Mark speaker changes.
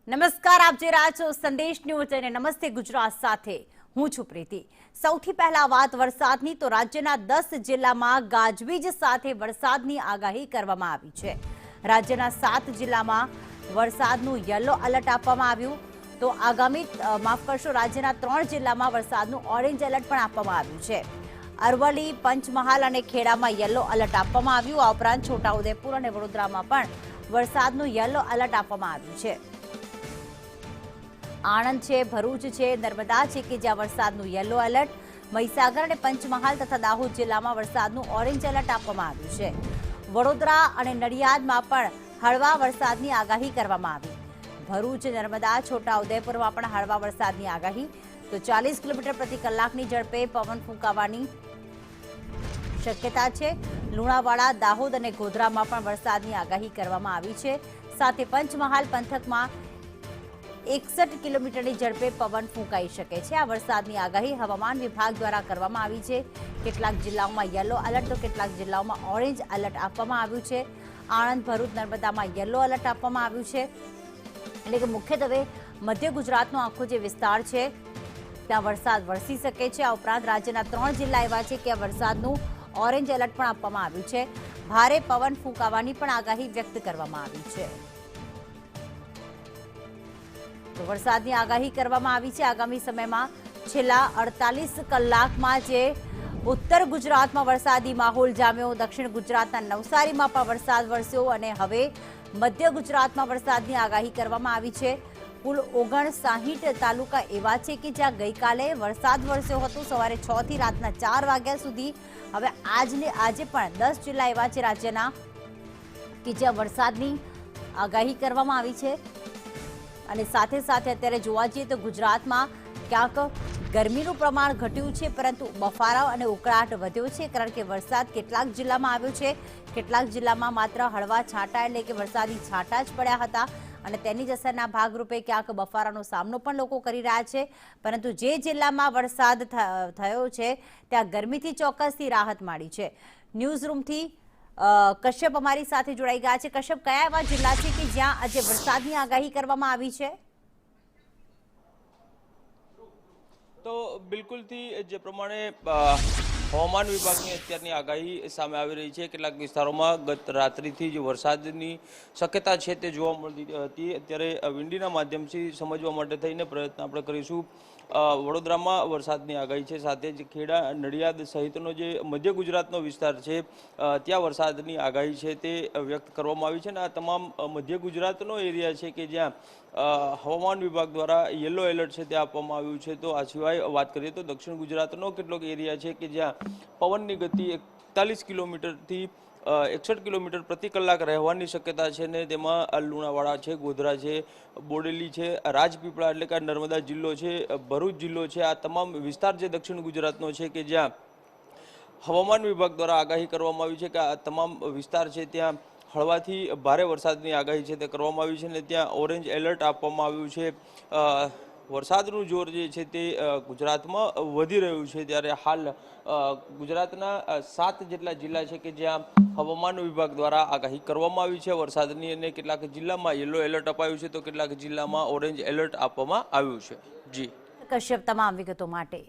Speaker 1: નમસ્કાર, આપ જે રહ્યા છો સંદેશ ન્યૂઝ અને નમસ્તે ગુજરાત સાથે હું છું પ્રીતિ। સૌથી પહેલા વાત વરસાદની તો રાજ્યના 10 જિલ્લામાં ગાજવીજ સાથે વરસાદની આગાહી કરવામાં આવી છે। રાજ્યના 7 જિલ્લામાં વરસાદનું યલો એલર્ટ આપવામાં આવ્યું તો આગામી રાજ્યના 3 જિલ્લામાં વરસાદનું ઓરેન્જ એલર્ટ પણ આપવામાં આવ્યું છે। અરવલ્લી, પંચમહાલ અને ખેડામાં યલો એલર્ટ આપવામાં આવ્યું। આ ઉપરાંત છોટાઉદેપુર અને વડોદરામાં પણ વરસાદનું યલો એલર્ટ આપવામાં આવ્યું છે। આણંદ છે, ભરૂચ છે, નર્મદા છે કે જ્યાં વરસાદનું યલો એલર્ટ, મહીસાગર અને પંચમહાલ તથા દાહોદ જિલ્લામાં વરસાદનું ઓરેન્જ એલર્ટ આપવામાં આવ્યું છે। વડોદરા અને નડિયાદમાં પણ હળવા વરસાદની આગાહી કરવામાં આવી। ભરૂચ, નર્મદા, છોટાઉદેપુરમાં પણ હળવા વરસાદની આગાહી, તો 40 કિલોમીટર પ્રતિ કલાકની ઝડપે પવન ફૂંકાવાની શક્યતા છે। લુણાવાડા, દાહોદ અને ગોધરામાં પણ વરસાદની આગાહી કરવામાં આવી છે। સાથે પંચમહાલ પંથકમાં 61 કિલોમીટરની ઝડપે પવન ફૂંકાઈ શકે છે। આ વરસાદની આગાહી હવામાન વિભાગ દ્વારા કરવામાં આવી છે। કેટલાક જિલ્લાઓમાં યલો એલર્ટ તો કેટલાક જિલ્લાઓમાં ઓરેન્જ એલર્ટ આપવામાં આવ્યું છે। આણંદ, ભરૂચ, નર્મદામાં યલો એલર્ટ આપવામાં આવ્યું છે, એટલે કે મુખ્યત્વે મધ્ય ગુજરાતનો આખો જે વિસ્તાર છે ત્યાં વરસાદ વરસી શકે છે। આ ઉપરાંત રાજ્યના 3 જિલ્લા એવા છે કે વરસાદનું ઓરેન્જ એલર્ટ પણ આપવામાં આવ્યું છે। ભારે પવન ફૂંકાવાની પણ આગાહી વ્યક્ત કરવામાં આવી છે। તો વરસાદની આગાહી કરવામાં આવી છે। આગામી સમયમાં છેલ્લા 48 કલાકમાં જે ઉત્તર ગુજરાતમાં વરસાદી માહોલ જામ્યો, દક્ષિણ ગુજરાતના નવસારીમાં પણ વરસાદ વરસ્યો અને હવે મધ્ય ગુજરાતમાં વરસાદની આગાહી કરવામાં આવી છે। કુલ 59 તાલુકા એવા છે કે જ્યાં ગઈકાલે વરસાદ વરસ્યો હતો સવારે 6 થી રાતના 4 વાગ્યા સુધી। હવે આજે પણ 10 જિલ્લા એવા છે રાજ્યના કે જ્યાં વરસાદની આગાહી કરવામાં આવી છે। અને સાથે સાથે અત્યારે જોવા જઈએ તો ગુજરાતમાં ક્યાંક ગરમીનું પ્રમાણ ઘટ્યું છે, પરંતુ બફારા અને ઉકળાટ વધ્યો છે, કારણ કે વરસાદ કેટલાક જિલ્લામાં આવ્યો છે, કેટલાક જિલ્લામાં માત્ર હળવા છાંટા એટલે કે વરસાદી છાંટા જ પડ્યા હતા અને તેની જ અસરના ભાગરૂપે ક્યાંક બફારાનો સામનો પણ લોકો કરી રહ્યા છે। પરંતુ જે જિલ્લામાં વરસાદ થયો છે ત્યાં ગરમીથી ચોક્કસથી રાહત મળી છે। ન્યૂઝ રૂમથી કશ્યપ અમારી સાથે જોડાઈ ગયા છે। કશ્યપ, કયા એવા જિલ્લા છે કે જ્યાં આજે વરસાદની આગાહી કરવામાં આવી છે?
Speaker 2: તો બિલકુલથી જે પ્રમાણે હવામાન વિભાગની અત્યારની આગાહી સામે આવી રહી છે, કેટલાક વિસ્તારોમાં ગત રાત્રિથી જે વરસાદની શક્યતા છે તે જોવા મળતી હતી। અત્યારે વિંડીના માધ્યમથી સમજવા માટે થઈને પ્રયત્ન આપણે કરીશું। વડોદરામાં વરસાદની આગાહી છે, સાથે જ ખેડા, નડિયાદ સહિતનો જે મધ્ય ગુજરાતનો વિસ્તાર છે ત્યાં વરસાદની આગાહી છે તે વ્યક્ત કરવામાં આવી છે અને આ તમામ મધ્ય ગુજરાતનો એરિયા છે કે જ્યાં હવામાન વિભાગ દ્વારા યલો એલર્ટ છે તે આપવામાં આવ્યું છે। તો આ સિવાય વાત કરીએ તો દક્ષિણ ગુજરાતનો કેટલોક એરિયા છે કે જ્યાં પવનની ગતિ 41 કિલોમીટરથી 61 કિલોમીટર પ્રતિ કલાક રહેવાની શક્યતા છે ને તેમાં લુણાવાડા છે, ગોધરા છે, બોડેલી છે, રાજપીપળા એટલે કે નર્મદા જિલ્લો છે, ભરૂચ જિલ્લો છે, આ તમામ વિસ્તાર જે દક્ષિણ ગુજરાતનો છે કે જ્યાં હવામાન વિભાગ દ્વારા આગાહી કરવામાં આવી છે કે આ તમામ વિસ્તાર છે ત્યાં હળવાથી ભારે વરસાદની આગાહી છે તે કરવામાં આવી છે અને ત્યાં ઓરેન્જ એલર્ટ આપવામાં આવ્યું છે। વરસાદનું જોર જે છે તે ગુજરાતમાં વધી રહ્યું છે, ત્યારે હાલ ગુજરાતના 7 જેટલા જિલ્લા છે કે જ્યાં હવામાન વિભાગ દ્વારા આગાહી કરવામાં આવી છે વરસાદની અને કેટલાક જિલ્લામાં યલો એલર્ટ અપાયું છે તો કેટલાક જિલ્લામાં ઓરેન્જ એલર્ટ આપવામાં આવ્યું છે। જી
Speaker 1: કશ્યપ, તમામ વિગતો માટે